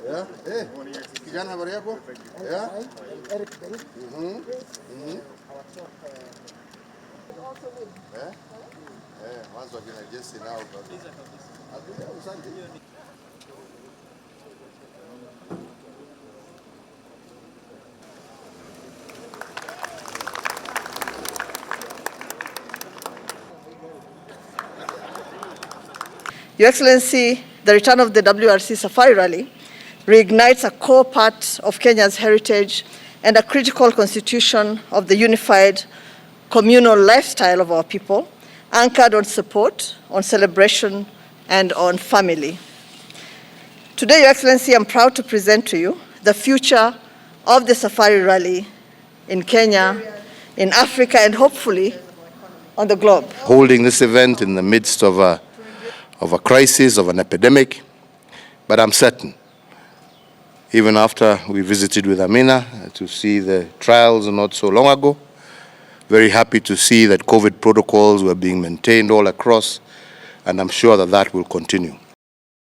Yeah. Eh, kijana habari yako? Yeah. Mwanzo kina Jesse nao kabisa. Your Excellency, the return of the WRC Safari Rally reignites a core part of Kenya's heritage and a critical constitution of the unified communal lifestyle of our people, anchored on support, on celebration, and on family. Today, Your Excellency, I'm proud to present to you the future of the Safari Rally in Kenya, in Africa, and hopefully on the globe. Holding this event in the midst of a crisis, of an epidemic, but I'm certain, even after we visited with Amina to see the trials not so long ago, very happy to see that COVID protocols were being maintained all across, and I'm sure that that will continue.